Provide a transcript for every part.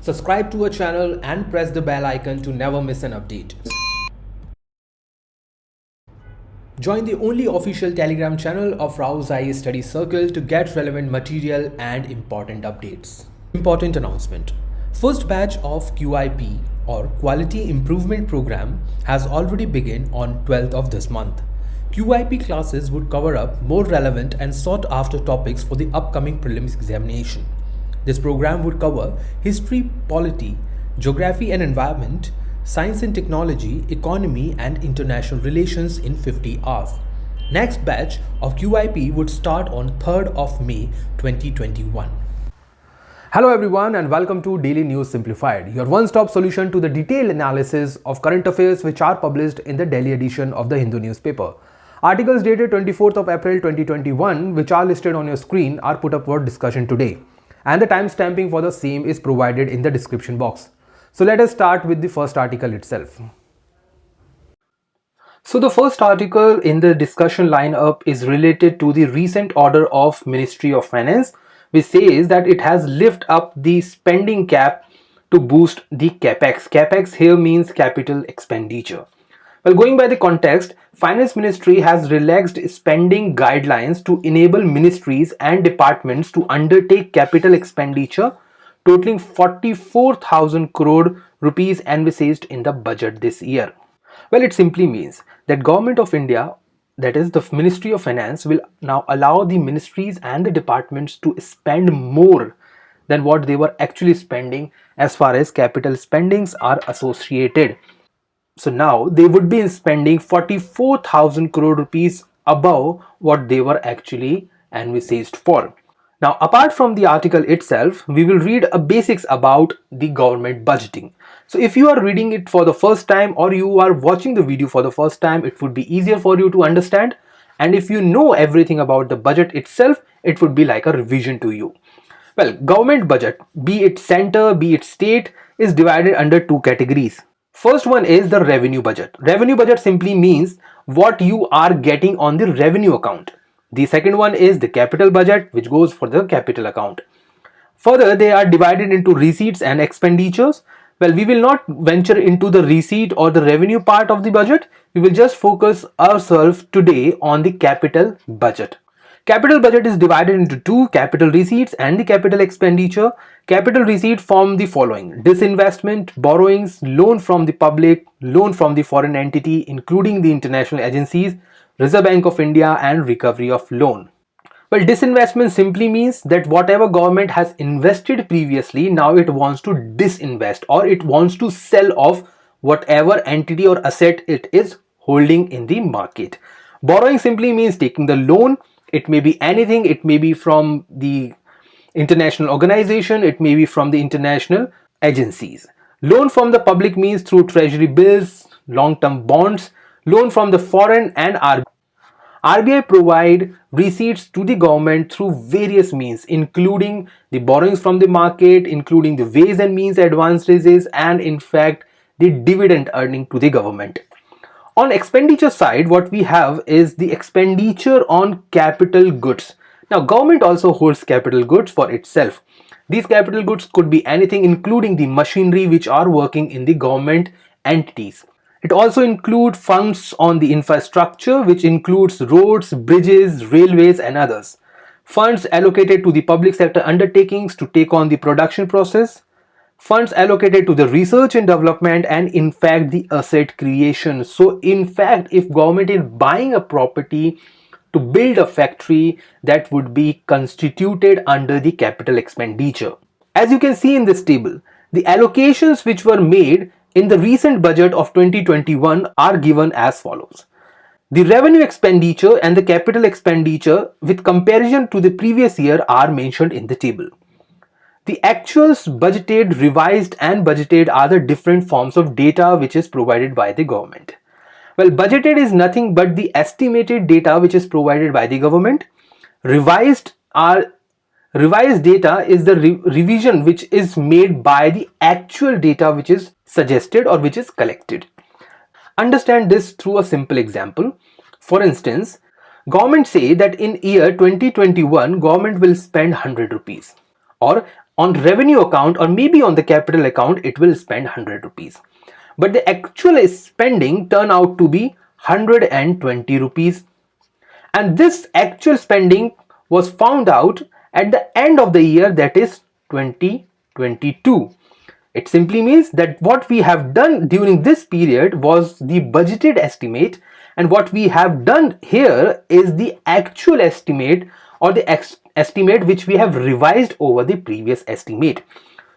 Subscribe to our channel and press the bell icon to never miss an update. Join the only official Telegram channel of Rao's IAS Study Circle to get relevant material and important updates. Important announcement. First batch of QIP or Quality Improvement Program has already begun on 12th of this month. QIP classes would cover up more relevant and sought after topics for the upcoming prelims examination. This program would cover history, polity, geography and environment, science and technology, economy and international relations in 50 hours. Next batch of QIP would start on 3rd of May 2021. Hello everyone and welcome to Daily News Simplified, your one-stop solution to the detailed analysis of current affairs which are published in the Delhi edition of the Hindu newspaper. Articles dated 24th of April 2021 which are listed on your screen are put up for discussion today, and the timestamping for the same is provided in the description box. So let us start with the first article itself. So the first article in the discussion lineup is related to the recent order of Ministry of Finance, which says that it has lifted up the spending cap to boost the capex. Capex here means capital expenditure. Well, going by the context, Finance Ministry has relaxed spending guidelines to enable ministries and departments to undertake capital expenditure totaling 44,000 crore rupees envisaged in the budget this year. Well, it simply means that Government of India, that is the Ministry of Finance, will now allow the ministries and the departments to spend more than what they were actually spending as far as capital spendings are associated. So now they would be spending 44,000 crore rupees above what they were actually envisaged for. Now, apart from the article itself, we will read a basics about the government budgeting. So if you are reading it for the first time or you are watching the video for the first time, it would be easier for you to understand. And if you know everything about the budget itself, it would be like a revision to you. Well, government budget, be it center, be it state, is divided under two categories. First one is the revenue budget. Revenue budget simply means what you are getting on the revenue account. The second one is the capital budget, which goes for the capital account. Further, they are divided into receipts and expenditures. Well, we will not venture into the receipt or the revenue part of the budget. We will just focus ourselves today on the capital budget. Capital budget is divided into two: capital receipts and the capital expenditure. Capital receipt form the following: disinvestment, borrowings, loan from the public, loan from the foreign entity including the international agencies, Reserve Bank of India, and recovery of loan. Well, disinvestment simply means that whatever government has invested previously, now it wants to disinvest or it wants to sell off whatever entity or asset it is holding in the market. Borrowing simply means taking the loan. It may be anything. It may be from the international organization. It may be from the international agencies. Loan from the public means through treasury bills, long-term bonds. Loan from the foreign and RBI provide receipts to the government through various means, including the borrowings from the market, including the ways and means advances, and in fact the dividend earning to the government. On expenditure side, what we have is the expenditure on capital goods. Now, government also holds capital goods for itself. These capital goods could be anything, including the machinery which are working in the government entities. It also includes funds on the infrastructure, which includes roads, bridges, railways, and others. Funds allocated to the public sector undertakings to take on the production process. Funds allocated to the research and development, and in fact the asset creation. So in fact, if government is buying a property to build a factory, that would be constituted under the capital expenditure. As you can see in this table, the allocations which were made in the recent budget of 2021 are given as follows. The revenue expenditure and the capital expenditure with comparison to the previous year are mentioned in the table. The actuals, budgeted, revised and budgeted are the different forms of data which is provided by the government. Well, budgeted is nothing but the estimated data which is provided by the government. Revised data is the revision which is made by the actual data which is suggested or which is collected. Understand this through a simple example. For instance, government say that in year 2021 government will spend 100 rupees, or on revenue account or maybe on the capital account it will spend 100 rupees, but the actual spending turn out to be 120 rupees. And this actual spending was found out at the end of the year, that is 2022. It simply means that what we have done during this period was the budgeted estimate, and what we have done here is the actual estimate or the estimate which we have revised over the previous estimate.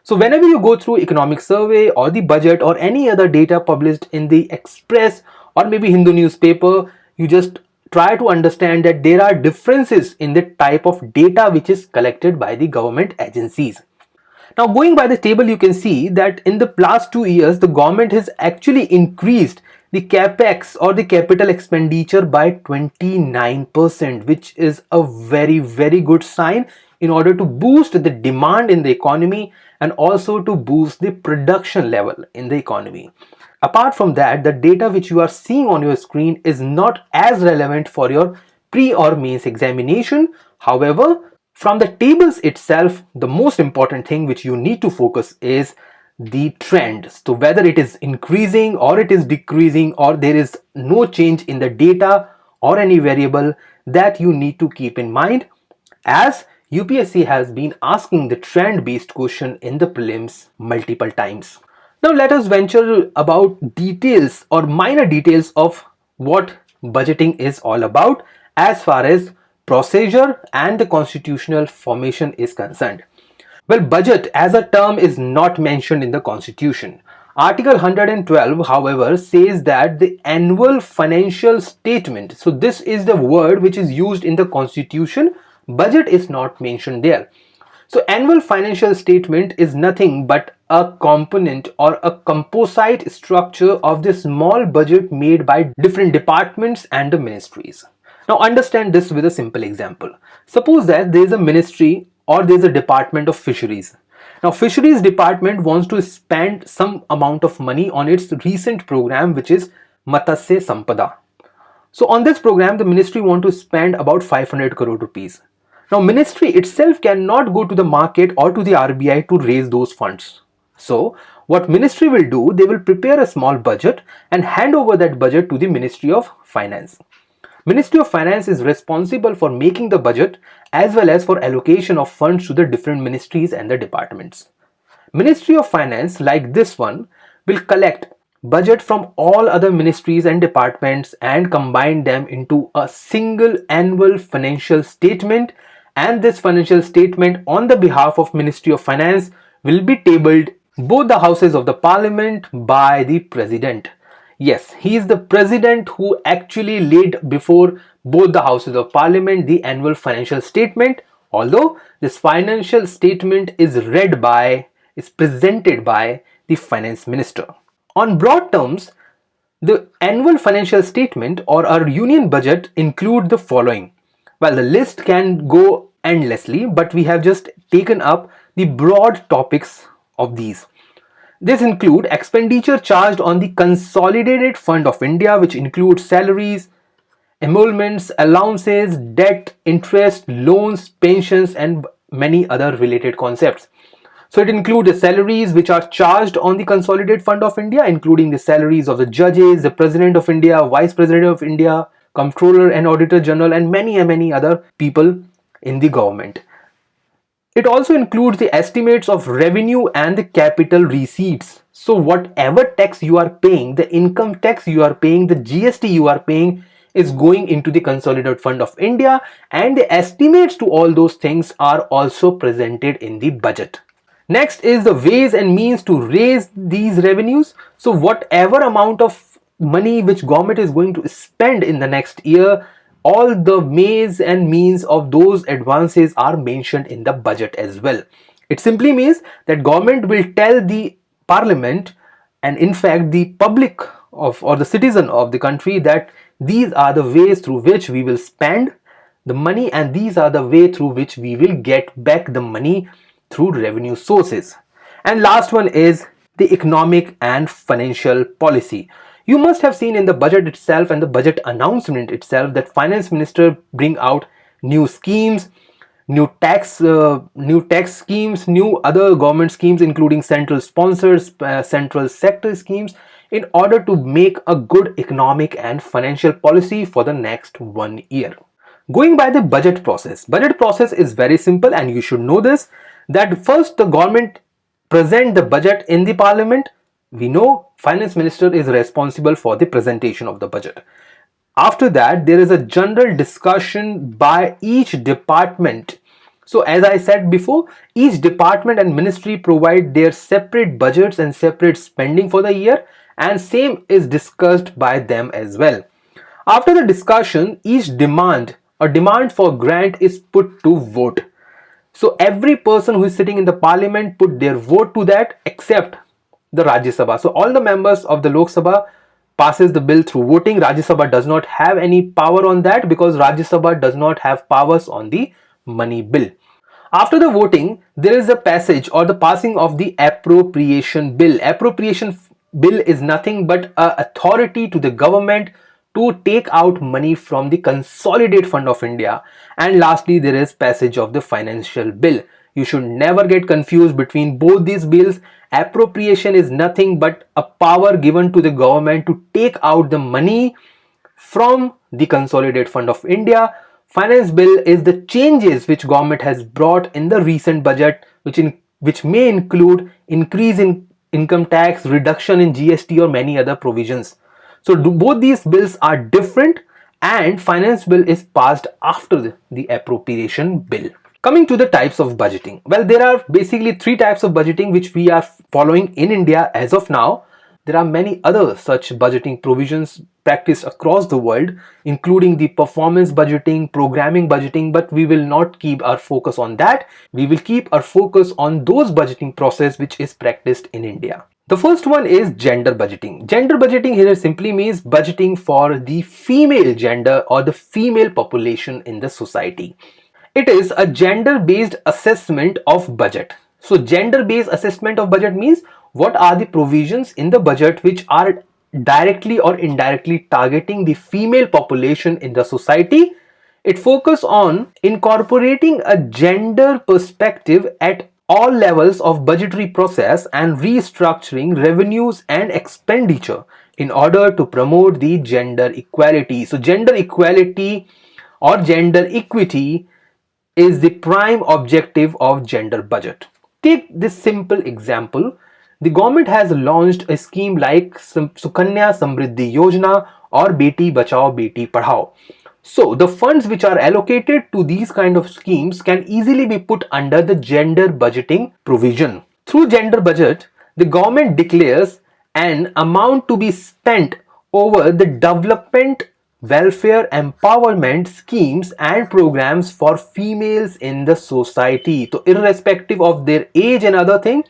So whenever you go through economic survey or the budget or any other data published in the Express or maybe Hindu newspaper, you just try to understand that there are differences in the type of data which is collected by the government agencies. Now, going by the table, you can see that in the last 2 years, the government has actually increased the capex or the capital expenditure by 29%, which is a very, very good sign in order to boost the demand in the economy and also to boost the production level in the economy. Apart from that, the data which you are seeing on your screen is not as relevant for your pre or mains examination. However, from the tables itself, the most important thing which you need to focus is the trend. So whether it is increasing or it is decreasing or there is no change in the data or any variable, that you need to keep in mind, as UPSC has been asking the trend based question in the prelims multiple times. Now let us venture about details or minor details of what budgeting is all about as far as procedure and the constitutional formation is concerned. Well, budget as a term is not mentioned in the constitution. Article 112, however, says that the annual financial statement, so this is the word which is used in the constitution, budget is not mentioned there. So annual financial statement is nothing but a component or a composite structure of the small budget made by different departments and the ministries. Now understand this with a simple example. Suppose that there is a ministry or there is a department of fisheries. Now fisheries department wants to spend some amount of money on its recent program, which is Matsya Sampada. So on this program the ministry want to spend about 500 crore rupees. Now ministry itself cannot go to the market or to the RBI to raise those funds. So what ministry will do, they will prepare a small budget and hand over that budget to the Ministry of Finance. Ministry of Finance is responsible for making the budget as well as for allocation of funds to the different ministries and the departments. Ministry of Finance, like this one, will collect budget from all other ministries and departments and combine them into a single annual financial statement, and this financial statement on the behalf of Ministry of Finance will be tabled both the houses of the parliament by the president. Yes, he is the president who actually laid before both the houses of parliament the annual financial statement, although this financial statement is presented by the finance minister. On broad terms, the annual financial statement or our union budget include the following. Well, the list can go endlessly, but we have just taken up the broad topics of these. This include expenditure charged on the Consolidated Fund of India, which includes salaries, emoluments, allowances, debt, interest, loans, pensions, and many other related concepts. So it includes the salaries which are charged on the Consolidated Fund of India, including the salaries of the judges, the President of India, Vice President of India, Comptroller and Auditor General, and many other people in the government. It also includes the estimates of revenue and the capital receipts. So whatever tax you are paying, the income tax you are paying, the GST you are paying is going into the Consolidated Fund of India, and the estimates to all those things are also presented in the budget. Next is the ways and means to raise these revenues. So whatever amount of money which government is going to spend in the next year, all the ways and means of those advances are mentioned in the budget as well. It simply means that government will tell the parliament and in fact the public of or the citizen of the country that these are the ways through which we will spend the money and these are the way through which we will get back the money through revenue sources. And last one is the economic and financial policy. You must have seen in the budget itself and the budget announcement itself that finance minister bring out new schemes, new tax schemes, new other government schemes, including central sponsors, central sector schemes, in order to make a good economic and financial policy for the next 1 year. Going by the budget process is very simple, and you should know this, that first the government present the budget in the parliament. We know finance minister is responsible for the presentation of the budget. After that, there is a general discussion by each department. So as I said before, each department and ministry provide their separate budgets and separate spending for the year, and same is discussed by them as well. After the discussion, each demand for grant is put to vote. So every person who is sitting in the parliament put their vote to that, except the Rajya Sabha. So all the members of the Lok Sabha passes the bill through voting. Rajya Sabha does not have any power on that, because Rajya Sabha does not have powers on the money bill. After the voting, there is a passage or the passing of the appropriation bill. Appropriation bill is nothing but a authority to the government to take out money from the Consolidate Fund of India. And lastly, there is passage of the financial bill. You should never get confused between both these bills. Appropriation is nothing but a power given to the government to take out the money from the Consolidate Fund of India. Finance bill is the changes which government has brought in the recent budget, which may include increase in income tax, reduction in GST, or many other provisions. So both these bills are different, and finance bill is passed after the appropriation bill. Coming to the types of budgeting. Well, there are basically three types of budgeting which we are following in India as of now. There are many other such budgeting provisions practiced across the world, including the performance budgeting, programming budgeting, but we will not keep our focus on that. We will keep our focus on those budgeting process which is practiced in India. The first one is gender budgeting. Gender budgeting here simply means budgeting for the female gender or the female population in the society. It is a gender-based assessment of budget. So gender-based assessment of budget means what are the provisions in the budget which are directly or indirectly targeting the female population in the society. It focuses on incorporating a gender perspective at all levels of budgetary process and restructuring revenues and expenditure in order to promote the gender equality. So gender equality or gender equity is the prime objective of gender budget. Take this simple example. The government has launched a scheme like Sukanya Samriddhi Yojana or Beti Bachao Beti Padhao. So the funds which are allocated to these kind of schemes can easily be put under the gender budgeting provision. Through gender budget, the government declares an amount to be spent over the development, welfare, empowerment schemes and programs for females in the society. So irrespective of their age and other thing,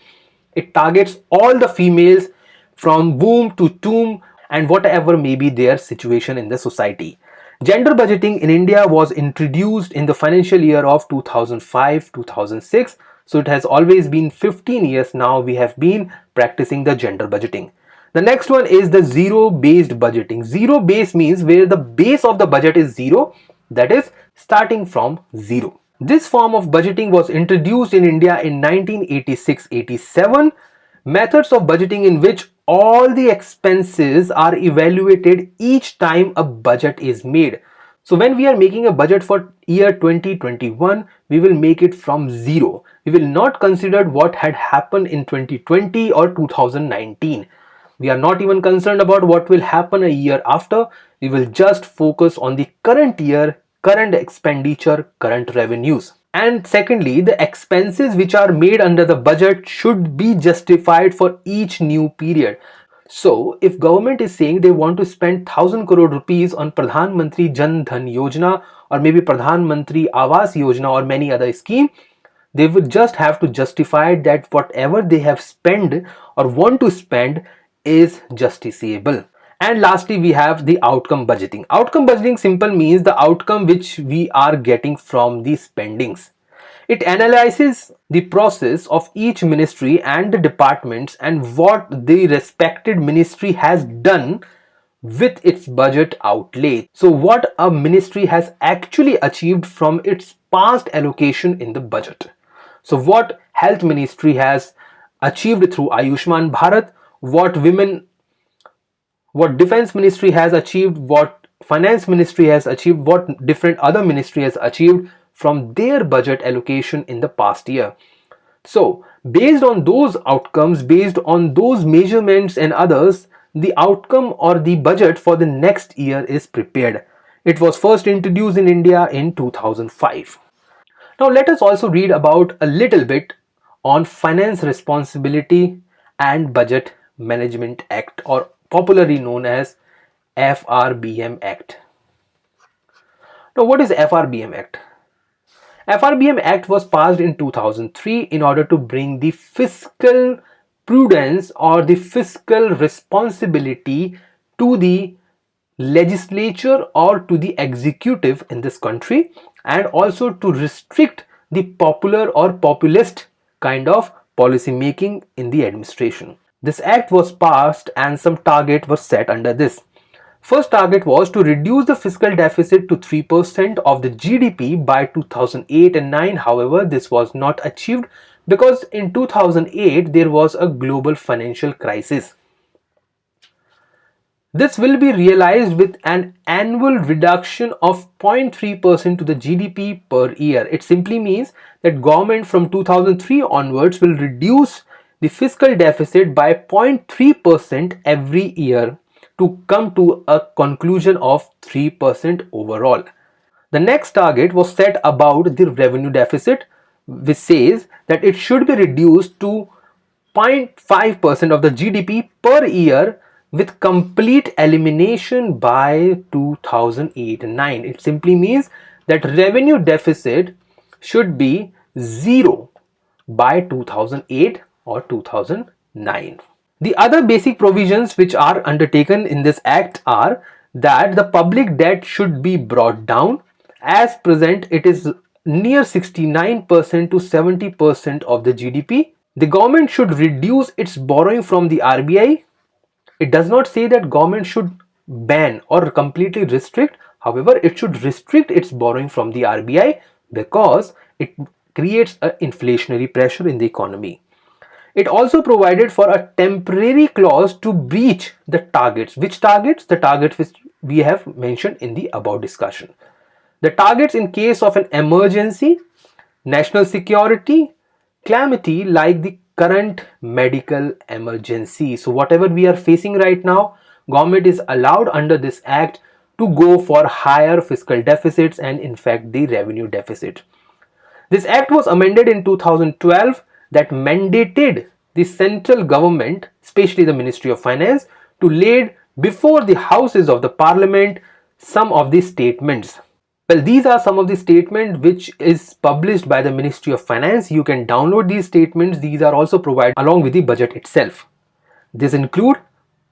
it targets all the females from womb to tomb and whatever may be their situation in the society. Gender budgeting in India was introduced in the financial year of 2005-2006. So it has always been 15 years now we have been practicing the gender budgeting. The next one is the zero-based budgeting. Zero-based means where the base of the budget is zero, that is starting from zero. This form of budgeting was introduced in India in 1986-87. Methods of budgeting in which all the expenses are evaluated each time a budget is made. So when we are making a budget for year 2021, we will make it from zero. We will not consider what had happened in 2020 or 2019. We are not even concerned about what will happen a year after. We will just focus on the current year, current expenditure, current revenues. And secondly, the expenses which are made under the budget should be justified for each new period. So if government is saying they want to spend 1000 crore rupees on Pradhan Mantri Jan Dhan Yojana or maybe Pradhan Mantri Awas Yojana or many other scheme, they would just have to justify that whatever they have spent or want to spend is justiciable. And lastly, we have the outcome budgeting. Outcome budgeting simple means the outcome which we are getting from the spendings. It analyzes the process of each ministry and the departments and what the respected ministry has done with its budget outlay. So what a ministry has actually achieved from its past allocation in the budget. So what health ministry has achieved through Ayushman Bharat, what defense ministry has achieved, what finance ministry has achieved, what different other ministry has achieved from their budget allocation in the past year. So based on those outcomes, based on those measurements and others, the outcome or the budget for the next year is prepared. It was first introduced in India in 2005. Now let us also read about a little bit on Finance Responsibility and Budget Management Act, or popularly known as FRBM Act. Now what is FRBM Act? FRBM Act was passed in 2003 in order to bring the fiscal prudence or the fiscal responsibility to the legislature or to the executive in this country, and also to restrict the popular or populist kind of policy making in the administration. This act was passed and some target was set under this. First target was to reduce the fiscal deficit to 3% of the GDP by 2008 and 9. However, this was not achieved because in 2008 there was a global financial crisis. This will be realized with an annual reduction of 0.3% to the GDP per year. It simply means that government from 2003 onwards will reduce the fiscal deficit by 0.3% every year to come to a conclusion of 3% overall. The next target was set about the revenue deficit, which says that it should be reduced to 0.5% of the GDP per year with complete elimination by 2008-9. It simply means that revenue deficit should be zero by 2008 or 2009. The other basic provisions which are undertaken in this act are that the public debt should be brought down. As present, it is near 69% to 70% of the GDP. The government should reduce its borrowing from the RBI. It does not say that government should ban or completely restrict. However, it should restrict its borrowing from the RBI because it creates an inflationary pressure in the economy. It also provided for a temporary clause to breach the targets. Which targets? The targets which we have mentioned in the above discussion. The targets in case of an emergency, national security, calamity like the current medical emergency. So whatever we are facing right now, government is allowed under this act to go for higher fiscal deficits and in fact the revenue deficit. This act was amended in 2012 that mandated the central government, especially the Ministry of Finance, to lay before the houses of the parliament some of the statements. Well, these are some of the statements which is published by the Ministry of Finance. You can download these statements. These are also provided along with the budget itself. These include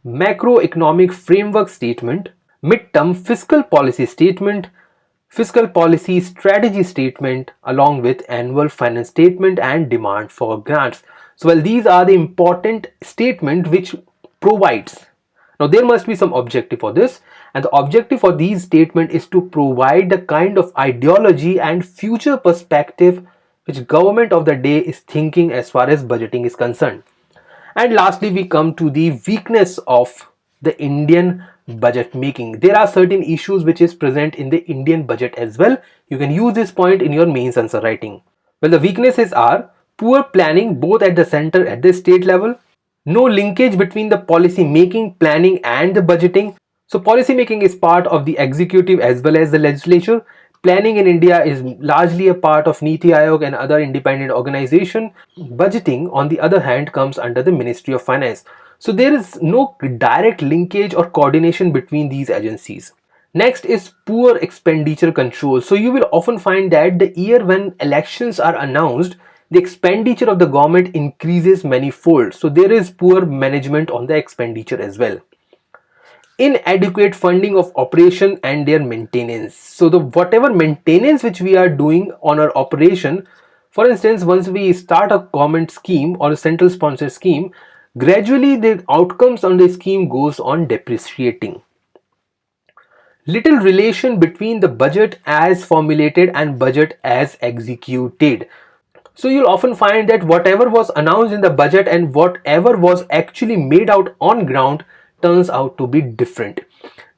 macroeconomic framework statement, midterm fiscal policy statement, fiscal policy strategy statement, along with annual finance statement and demand for grants. So well, these are the important statement which provides. Now there must be some objective for this, and the objective for these statements is to provide the kind of ideology and future perspective which government of the day is thinking as far as budgeting is concerned. And lastly, we come to the weakness of the Indian budget making. There are certain issues which is present in the Indian budget as well. You can use this point in your mains answer writing. Well, the weaknesses are poor planning both at the center at the state level, no linkage between the policy making, planning and the budgeting. So policy making is part of the executive as well as the legislature. Planning in India is largely a part of Niti Aayog and other independent organization. Budgeting, on the other hand, comes under the Ministry of Finance. So there is no direct linkage or coordination between these agencies. Next is poor expenditure control. So you will often find that the year when elections are announced, the expenditure of the government increases manifold. So there is poor management on the expenditure as well. Inadequate funding of operation and their maintenance. So the whatever maintenance which we are doing on our operation, for instance, once we start a government scheme or a central sponsored scheme, gradually the outcomes on the scheme goes on depreciating. little relation between the budget as formulated and budget as executed. So you'll often find that whatever was announced in the budget and whatever was actually made out on ground turns out to be different.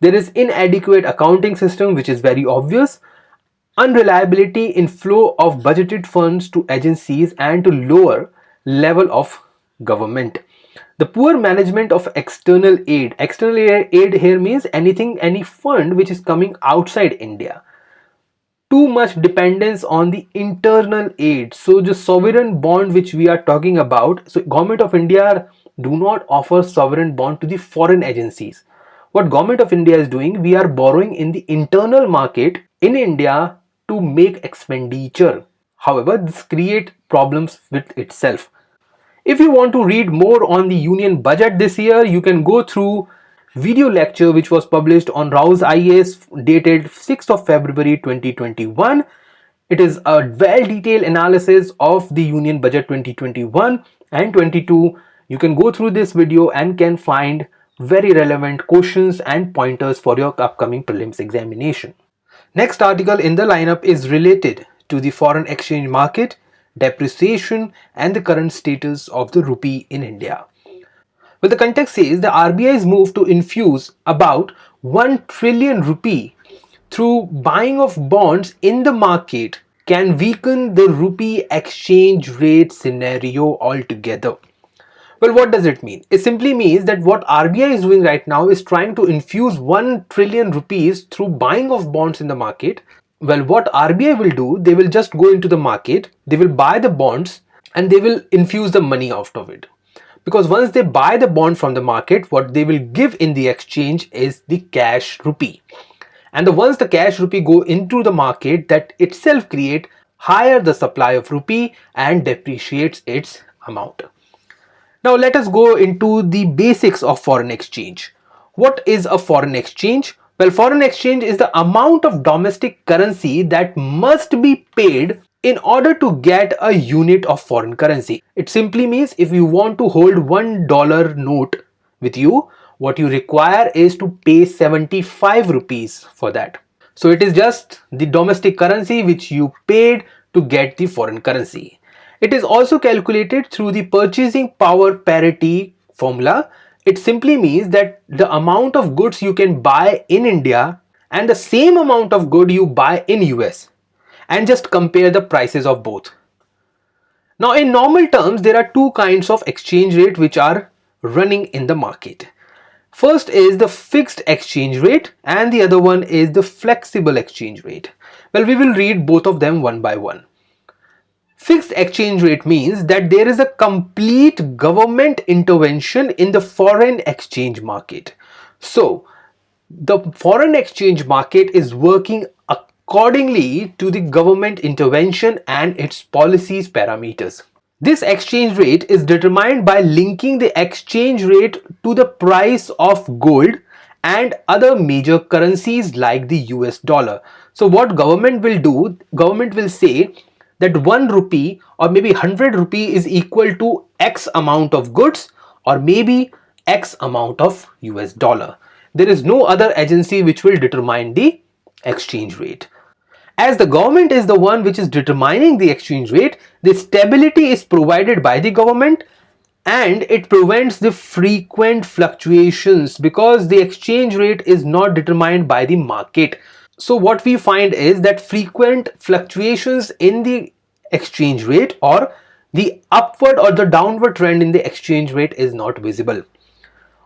There is inadequate accounting system, which is very obvious, unreliability in flow of budgeted funds to agencies and to lower level of government. The poor management of external aid. External aid here means any fund which is coming outside India. Too much dependence on the internal aid. So the sovereign bond which we are talking about, so government of India do not offer sovereign bond to the foreign agencies. What government of India is doing, we are borrowing in the internal market in India to make expenditure. However, this create problems with itself. If you want to read more on the union budget this year, you can go through video lecture which was published on Rouse IAS dated 6th of February 2021. It is a well-detailed analysis of the union budget 2021 and 22. You can go through this video and can find very relevant questions and pointers for your upcoming prelims examination. Next article in the lineup is related to the foreign exchange market, depreciation and the current status of the rupee in India. Well, the context says the RBI's move to infuse about 1 trillion rupee through buying of bonds in the market can weaken the rupee exchange rate scenario altogether. Well, what does it mean? It simply means that what RBI is doing right now is trying to infuse 1 trillion rupees through buying of bonds in the market. Well, what RBI will do, they will just go into the market, they will buy the bonds and they will infuse the money out of it. Because once they buy the bond from the market, what they will give in the exchange is the cash rupee. And once the cash rupee go into the market, that itself create higher the supply of rupee and depreciates its amount. Now let us go into the basics of foreign exchange. What is a foreign exchange? Well, foreign exchange is the amount of domestic currency that must be paid in order to get a unit of foreign currency. It simply means if you want to hold $1 note with you, what you require is to pay 75 rupees for that. So it is just the domestic currency which you paid to get the foreign currency. It is also calculated through the purchasing power parity formula. It simply means that the amount of goods you can buy in India and the same amount of good you buy in US, and just compare the prices of both. Now in normal terms, there are two kinds of exchange rate which are running in the market. First is the fixed exchange rate and the other one is the flexible exchange rate. Well, we will read both of them one by one. Fixed exchange rate means that there is a complete government intervention in the foreign exchange market. So the foreign exchange market is working accordingly to the government intervention and its policies parameters. This exchange rate is determined by linking the exchange rate to the price of gold and other major currencies like the US dollar. So what government will do, government will say that 1 rupee or maybe 100 rupee is equal to X amount of goods or maybe X amount of US dollar. There is no other agency which will determine the exchange rate. As the government is the one which is determining the exchange rate, the stability is provided by the government and it prevents the frequent fluctuations because the exchange rate is not determined by the market. So what we find is that frequent fluctuations in the exchange rate or the upward or the downward trend in the exchange rate is not visible.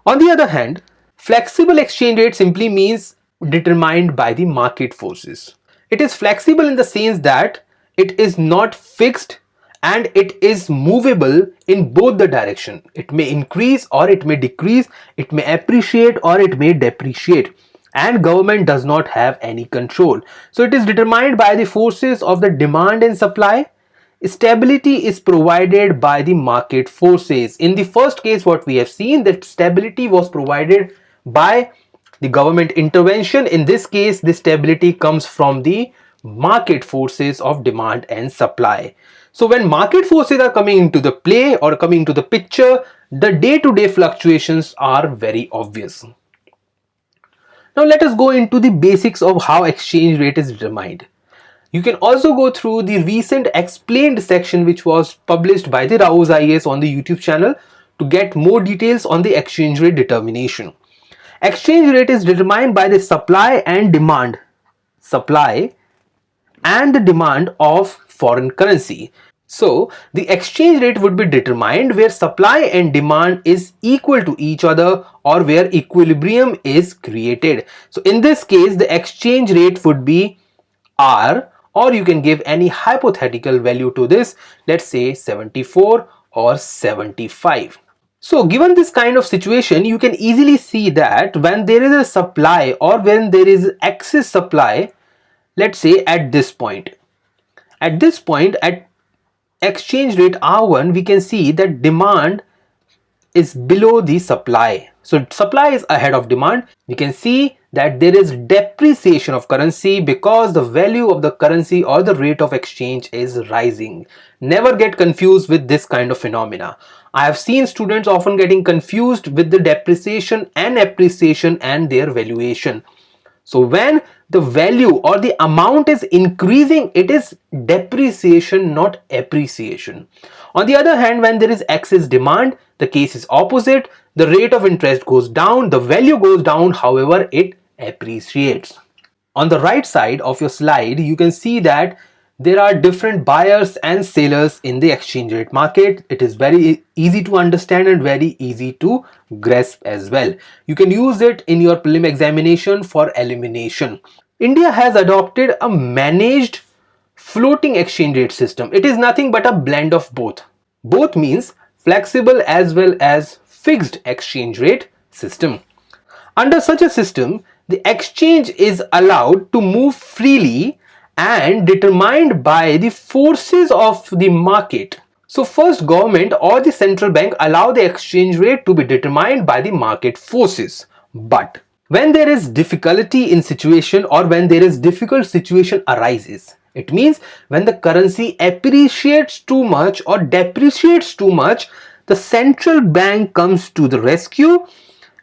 On the other hand, flexible exchange rate simply means determined by the market forces. It is flexible in the sense that it is not fixed and it is movable in both the direction. It may increase or it may decrease, it may appreciate or it may depreciate, and government does not have any control. So it is determined by the forces of the demand and supply. Stability is provided by the market forces. In the first case, what we have seen, that stability was provided by the government intervention. In this case, the stability comes from the market forces of demand and supply. So when market forces are coming into the play or coming into the picture, the day-to-day fluctuations are very obvious. Now let us go into the basics of how exchange rate is determined. You can also go through the recent explained section which was published by the Rao's IAS on the YouTube channel to get more details on the exchange rate determination. Exchange rate is determined by the supply and demand of foreign currency. So the exchange rate would be determined where supply and demand is equal to each other or where equilibrium is created. So in this case the exchange rate would be R, or you can give any hypothetical value to this, let's say 74 or 75. So given this kind of situation, you can easily see that when there is a supply or when there is excess supply, let's say at this point at exchange rate R1, we can see that demand is below the supply. So supply is ahead of demand. You can see that there is depreciation of currency because the value of the currency or the rate of exchange is rising. Never get confused with this kind of phenomena. I have seen students often getting confused with the depreciation and appreciation and their valuation. So when the value or the amount is increasing, it is depreciation, not appreciation. On the other hand, when there is excess demand, the case is opposite. The rate of interest goes down, the value goes down, however, it appreciates. On the right side of your slide, you can see that there are different buyers and sellers in the exchange rate market. It is very easy to understand and very easy to grasp as well. You can use it in your prelim examination for elimination. India has adopted a managed floating exchange rate system. It is nothing but a blend of both. Both means flexible as well as fixed exchange rate system. Under such a system, the exchange is allowed to move freely and determined by the forces of the market. So first, government or the central bank allow the exchange rate to be determined by the market forces. But when there is difficulty in situation or when there is difficult situation arises, it means when the currency appreciates too much or depreciates too much, the central bank comes to the rescue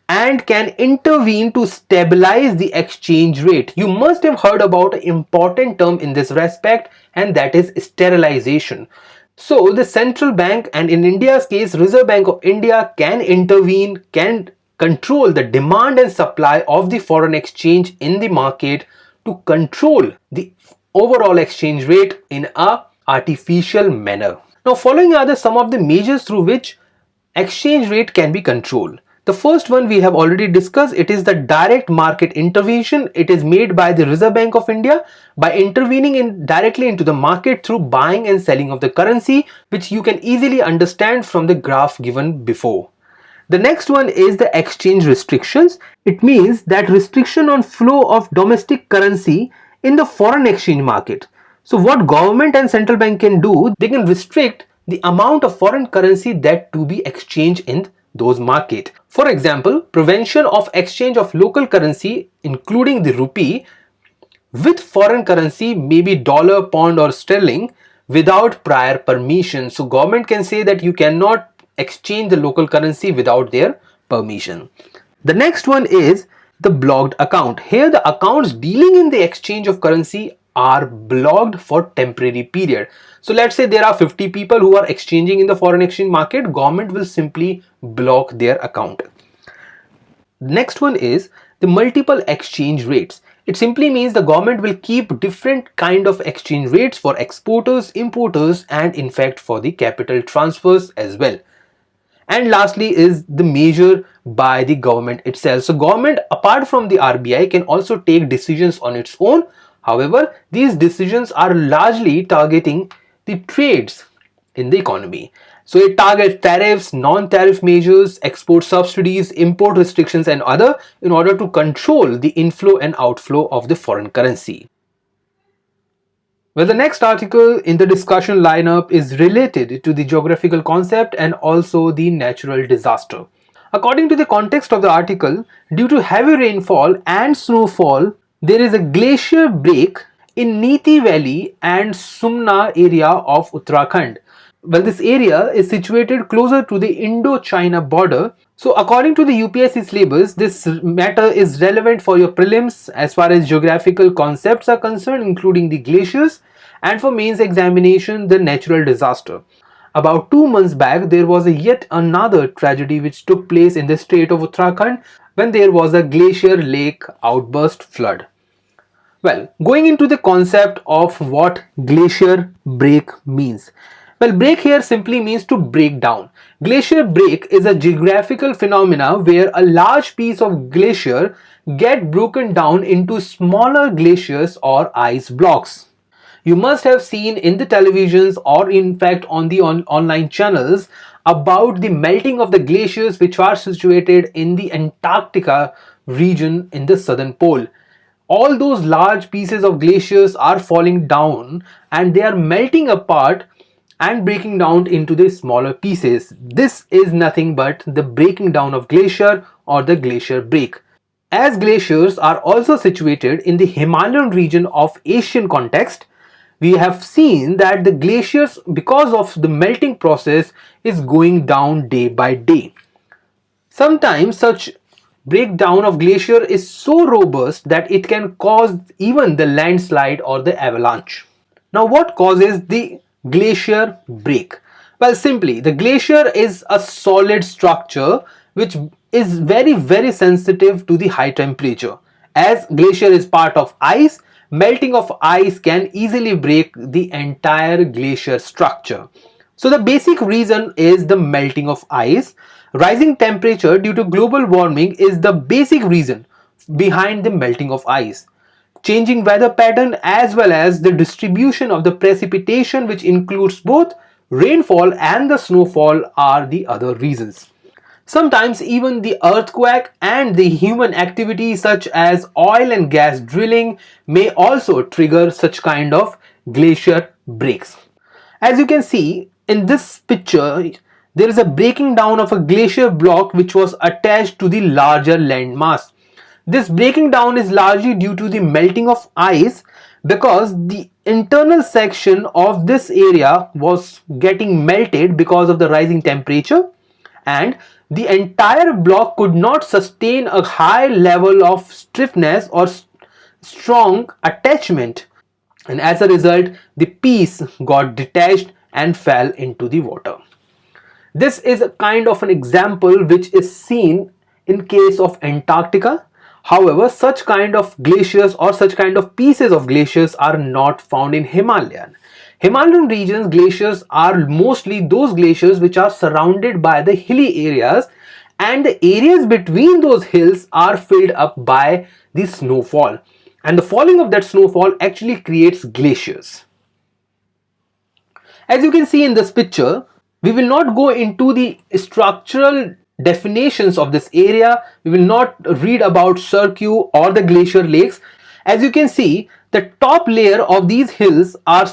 and can intervene to stabilize the exchange rate. You must have heard about an important term in this respect, and that is sterilization. So the central bank, and in India's case Reserve Bank of India, can intervene, can control the demand and supply of the foreign exchange in the market to control the overall exchange rate in a artificial manner. Now following are some of the measures through which exchange rate can be controlled. The first one we have already discussed. It is the direct market intervention. It is made by the Reserve Bank of India by intervening directly into the market through buying and selling of the currency, which you can easily understand from the graph given before. The next one is the exchange restrictions. It means that restriction on flow of domestic currency in the foreign exchange market. So what government and central bank can do, they can restrict the amount of foreign currency that to be exchanged in those market. For example, prevention of exchange of local currency including the rupee with foreign currency, maybe dollar, pound or sterling, without prior permission. So government can say that you cannot exchange the local currency without their permission. The next one is the blocked account. Here the accounts dealing in the exchange of currency are blocked for temporary period. So let's say there are 50 people who are exchanging in the foreign exchange market, government will simply block their account. Next one is the multiple exchange rates. It simply means the government will keep different kind of exchange rates for exporters, importers, and in fact for the capital transfers as well. And lastly is the measure by the government itself. So government, apart from the RBI, can also take decisions on its own. However, these decisions are largely targeting the trades in the economy. So it targets tariffs, non-tariff measures, export subsidies, import restrictions and other in order to control the inflow and outflow of the foreign currency. Well, the next article in the discussion lineup is related to the geographical concept and also the natural disaster. According to the context of the article, due to heavy rainfall and snowfall, there is a glacier break in Niti Valley and Sumna area of Uttarakhand. Well, this area is situated closer to the Indo-China border. So according to the UPSC syllabus, this matter is relevant for your prelims as far as geographical concepts are concerned, including the glaciers, and for mains examination, the natural disaster. About 2 months back, there was yet another tragedy which took place in the state of Uttarakhand when there was a glacier lake outburst flood. Well, going into the concept of what glacier break means. Well, break here simply means to break down. Glacier break is a geographical phenomena where a large piece of glacier get broken down into smaller glaciers or ice blocks. You must have seen in the televisions or in fact on the online channels about the melting of the glaciers which are situated in the Antarctica region in the southern pole. All those large pieces of glaciers are falling down and they are melting apart and breaking down into the smaller pieces. This is nothing but the breaking down of glacier or the glacier break. As glaciers are also situated in the Himalayan region of Asian context, we have seen that the glaciers, because of the melting process, is going down day by day. Sometimes such breakdown of glacier is so robust that it can cause even the landslide or the avalanche. Now what causes the glacier break? Well, simply the glacier is a solid structure which is very sensitive to the high temperature. As glacier is part of ice, melting of ice can easily break the entire glacier structure. So the basic reason is the melting of ice. Rising temperature due to global warming is the basic reason behind the melting of ice. Changing weather pattern as well as the distribution of the precipitation, which includes both rainfall and the snowfall, are the other reasons. Sometimes even the earthquake and the human activity such as oil and gas drilling may also trigger such kind of glacier breaks. As you can see in this picture, there is a breaking down of a glacier block which was attached to the larger landmass. This breaking down is largely due to the melting of ice because the internal section of this area was getting melted because of the rising temperature, and the entire block could not sustain a high level of stiffness or strong attachment, and as a result the piece got detached and fell into the water. This is a kind of an example which is seen in case of Antarctica. However, such kind of glaciers or such kind of pieces of glaciers are not found in Himalayan regions. Glaciers are mostly those glaciers which are surrounded by the hilly areas, and the areas between those hills are filled up by the snowfall, and the falling of that snowfall actually creates glaciers. As you can see in this picture, we will not go into the structural definitions of this area. We will not read about Cirque or the glacier lakes. As you can see, the top layer of these hills are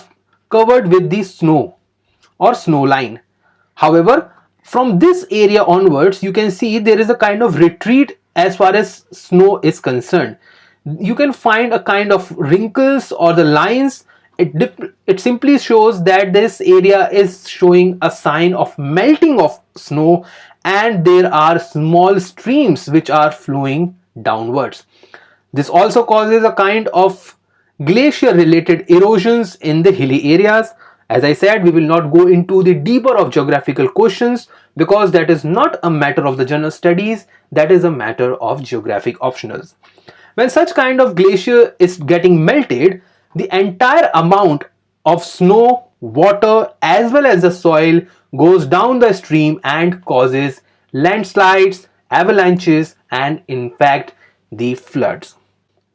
covered with the snow or snow line. However, from this area onwards, you can see there is a kind of retreat as far as snow is concerned. You can find a kind of wrinkles or the lines. It simply shows that this area is showing a sign of melting of snow, and there are small streams which are flowing downwards. This also causes a kind of glacier related erosions in the hilly areas. As I said, we will not go into the deeper of geographical questions because that is not a matter of the general studies, that is a matter of geographic optionals. When such kind of glacier is getting melted, the entire amount of snow, water as well as the soil goes down the stream and causes landslides, avalanches, and in fact the floods.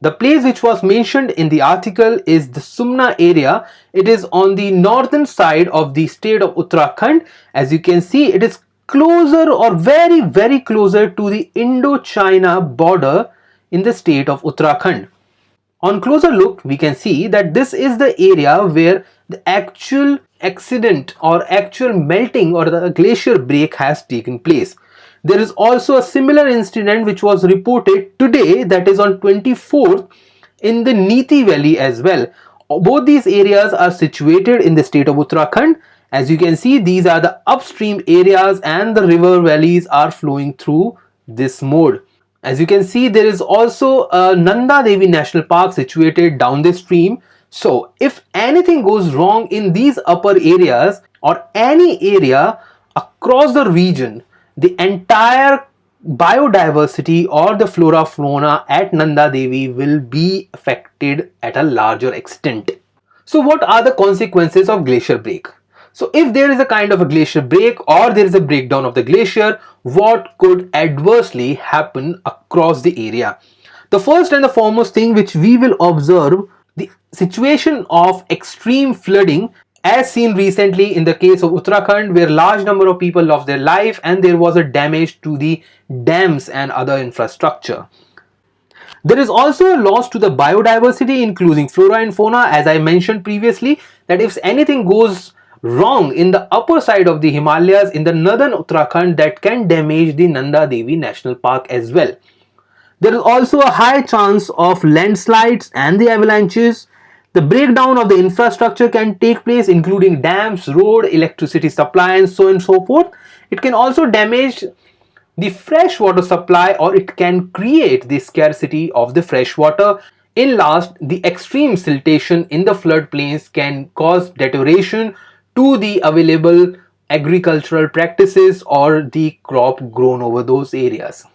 The place which was mentioned in the article is the Sumna area. It is on the northern side of the state of Uttarakhand. As you can see, it is closer or very closer to the Indo-China border in the state of Uttarakhand. On closer look, we can see that this is the area where the actual accident or actual melting or the glacier break has taken place. There is also a similar incident which was reported today, that is on 24th, in the Niti Valley as well. Both these areas are situated in the state of Uttarakhand, As you can see, these are the upstream areas and the river valleys are flowing through this mode. As you can see, there is also a Nanda Devi National Park situated down the stream. So if anything goes wrong in these upper areas or any area across the region, the entire biodiversity or the flora fauna at Nanda Devi will be affected at a larger extent. So what are the consequences of glacier break? So if there is a kind of a glacier break or there is a breakdown of the glacier, what could adversely happen across the area? The first and the foremost thing which we will observe, the situation of extreme flooding as seen recently in the case of Uttarakhand, where large number of people lost their life and there was a damage to the dams and other infrastructure. There is also a loss to the biodiversity, including flora and fauna, as I mentioned previously, that if anything goes wrong in the upper side of the Himalayas in the northern Uttarakhand, that can damage the Nanda Devi National Park as well. There is also a high chance of landslides and the avalanches. The breakdown of the infrastructure can take place, including dams, road, electricity supply, and so on and so forth. It can also damage the fresh water supply, or it can create the scarcity of the fresh water. In last, the extreme siltation in the floodplains can cause deterioration to the available agricultural practices or the crop grown over those areas.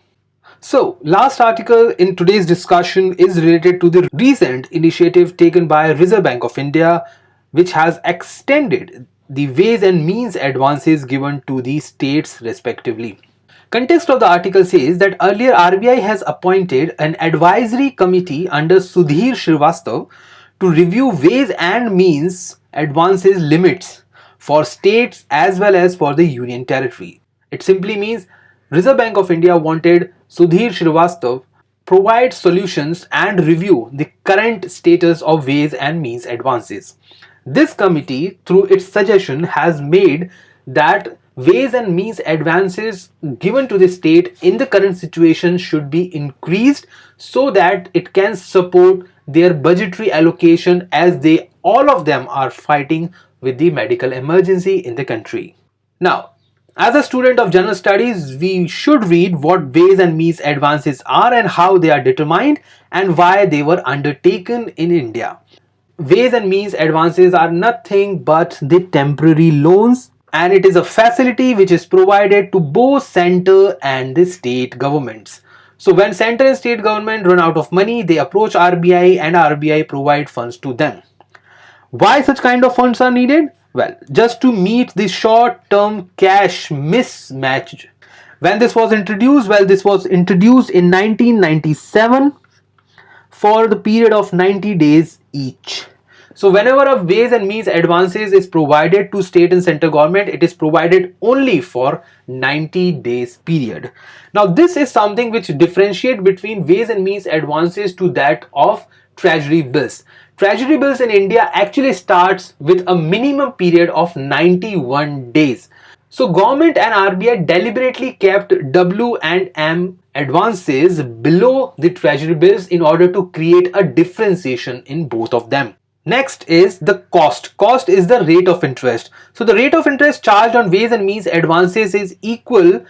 So, last article in today's discussion is related to the recent initiative taken by Reserve Bank of India, which has extended the ways and means advances given to the states respectively. Context of the article says that earlier RBI has appointed an advisory committee under Sudhir Srivastav to review ways and means advances limits for states as well as for the union territory. It simply means Reserve Bank of India wanted Sudhir Srivastav provide solutions and review the current status of ways and means advances. This committee, through its suggestion, has made that ways and means advances given to the state in the current situation should be increased so that it can support their budgetary allocation, as they all of them are fighting with the medical emergency in the country. Now, as a student of general studies, we should read what ways and means advances are and how they are determined and why they were undertaken in India. Ways and means advances are nothing but the temporary loans, and it is a facility which is provided to both center and the state governments. So when center and state government run out of money, they approach RBI and RBI provide funds to them. Why such kind of funds are needed? Well, just to meet the short-term cash mismatch. When this was introduced? Well, this was introduced in 1997 for the period of 90 days each. So whenever a ways and means advances is provided to state and center government, it is provided only for 90 days period. Now this is something which differentiate between ways and means advances to that of treasury bills. Treasury bills in India actually starts with a minimum period of 91 days. So government and RBI deliberately kept W&M advances below the treasury bills in order to create a differentiation in both of them. Next is the cost. Cost is the rate of interest. So the rate of interest charged on ways and means advances is equal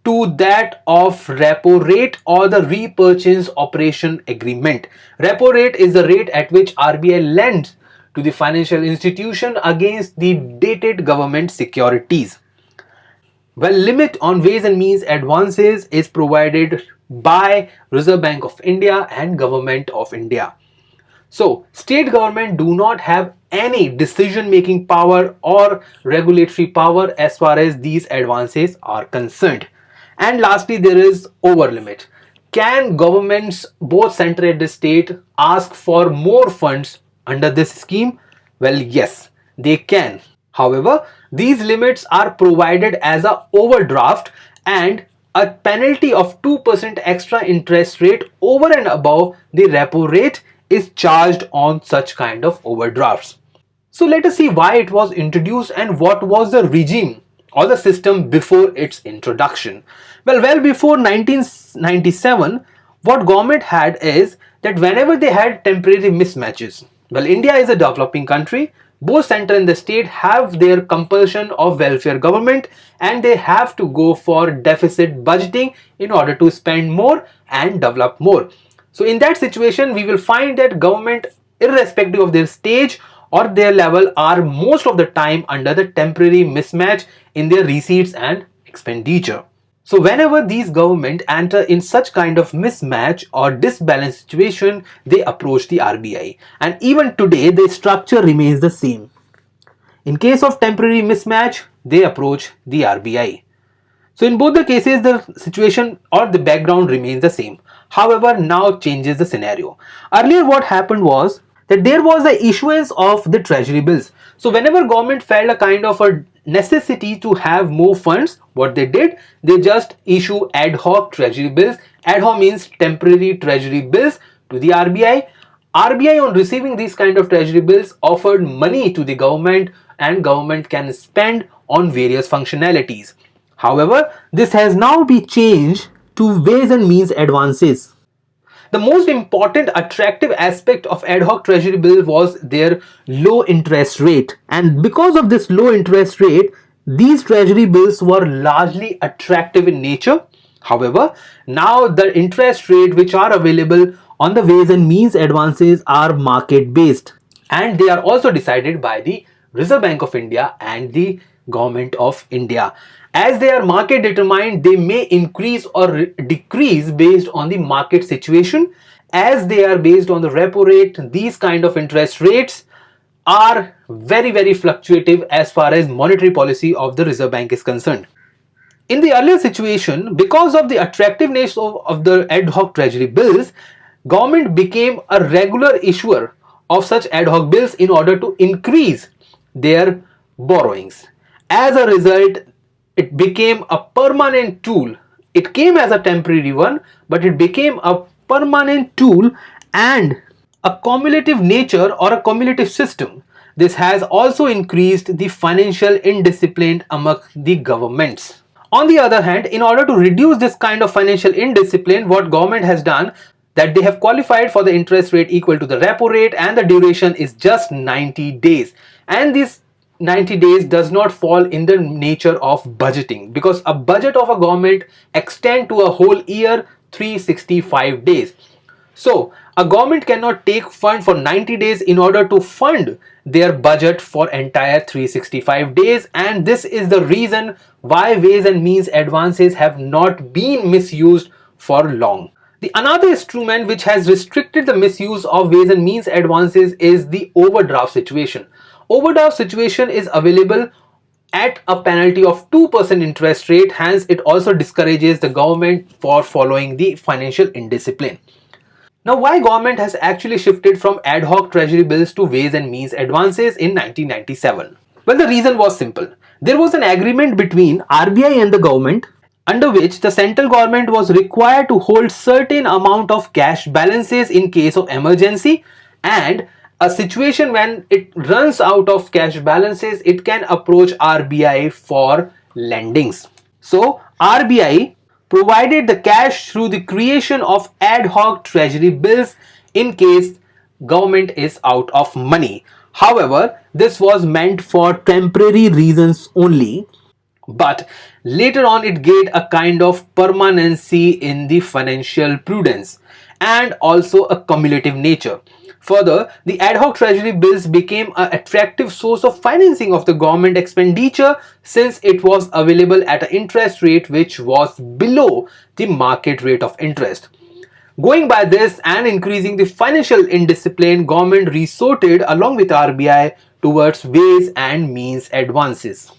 to that of repo rate or the repurchase operation agreement. Repo rate is the rate at which RBI lends to the financial institution against the dated government securities. Well, limit on ways and means advances is provided by Reserve Bank of India and Government of India. So, state government do not have any decision-making power or regulatory power as far as these advances are concerned. And lastly, there is over limit. Can governments, both central and the state, ask for more funds under this scheme? Well, yes, they can. However, these limits are provided as a overdraft, and a penalty of 2% extra interest rate over and above the repo rate is charged on such kind of overdrafts. So let us see why it was introduced and what was the regime or the system before its introduction. Well before 1997, what government had is that whenever they had temporary mismatches, well, India is a developing country. both center and the state have their compulsion of welfare government, and they have to go for deficit budgeting in order to spend more and develop more. So in that situation, we will find that government, irrespective of their stage or their level, are most of the time under the temporary mismatch in their receipts and expenditure. So whenever these government enter in such kind of mismatch or disbalanced situation, they approach the RBI. And even today, the structure remains the same. In case of temporary mismatch, they approach the RBI. So in both the cases, the situation or the background remains the same. However, now changes the scenario. Earlier what happened was that there was the issuance of the treasury bills. So whenever government felt a kind of a necessity to have more funds, what they did, they just issue ad hoc treasury bills. Ad hoc means temporary treasury bills to the RBI. RBI, on receiving these kind of treasury bills, offered money to the government, and government can spend on various functionalities. However, this has now been changed to ways and means advances. The most important attractive aspect of ad hoc treasury bill was their low interest rate, and because of this low interest rate, these treasury bills were largely attractive in nature. However, now the interest rate which are available on the ways and means advances are market based, and they are also decided by the Reserve Bank of India and the Government of India. As they are market determined, they may increase or decrease based on the market situation. As they are based on the repo rate, these kind of interest rates are very fluctuative as far as monetary policy of the Reserve Bank is concerned. In the earlier situation, because of the attractiveness of the ad hoc treasury bills, government became a regular issuer of such ad hoc bills in order to increase their borrowings. As a result, it became a permanent tool. It came as a temporary one, but it became a permanent tool and a cumulative nature or a cumulative system. This has also increased the financial indiscipline among the governments. On the other hand, in order to reduce this kind of financial indiscipline, what government has done, that they have qualified for the interest rate equal to the repo rate, and the duration is just 90 days. And this 90 days does not fall in the nature of budgeting, because a budget of a government extend to a whole year, 365 days. So a government cannot take fund for 90 days in order to fund their budget for entire 365 days, and this is the reason why ways and means advances have not been misused for long. The another instrument which has restricted the misuse of ways and means advances is the overdraft situation. Overdraft situation is available at a penalty of 2% interest rate, hence it also discourages the government for following the financial indiscipline. Now, why government has actually shifted from ad hoc treasury bills to ways and means advances in 1997? Well, the reason was simple. There was an agreement between RBI and the government, under which the central government was required to hold certain amount of cash balances in case of emergency, and a situation when it runs out of cash balances, it can approach RBI for lendings. So RBI provided the cash through the creation of ad hoc treasury bills in case government is out of money. However, this was meant for temporary reasons only, but later on it gained a kind of permanency in the financial prudence and also a cumulative nature. Further, the ad hoc treasury bills became an attractive source of financing of the government expenditure, since it was available at an interest rate which was below the market rate of interest. Going by this and increasing the financial indiscipline, government resorted along with RBI towards ways and means advances.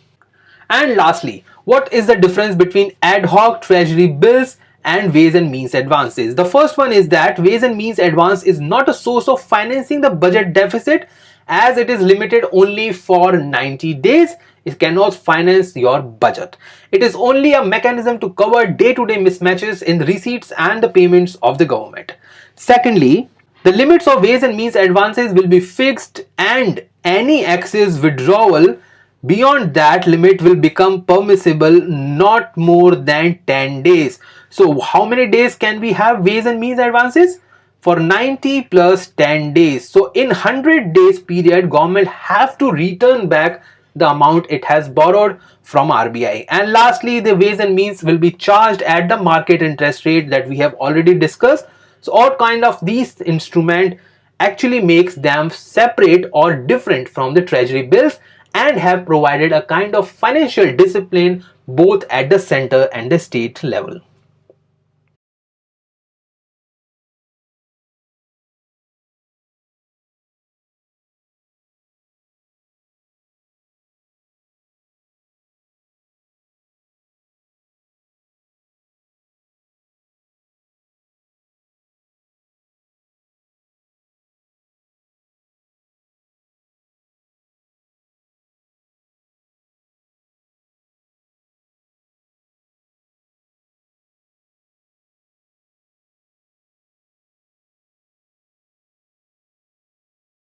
And lastly, what is the difference between ad hoc treasury bills and ways and means advances? The first one is that ways and means advance is not a source of financing the budget deficit, as it is limited only for 90 days. It cannot finance your budget. It is only a mechanism to cover day-to-day mismatches in the receipts and the payments of the government. Secondly, the limits of ways and means advances will be fixed, and any excess withdrawal beyond that limit will become permissible not more than 10 days. So how many days can we have ways and means advances? for 90 plus 10 days. So in 100 days period, government have to return back the amount it has borrowed from RBI. And lastly, the ways and means will be charged at the market interest rate that we have already discussed. So all kind of these instrument actually makes them separate or different from the treasury bills and have provided a kind of financial discipline both at the center and the state level.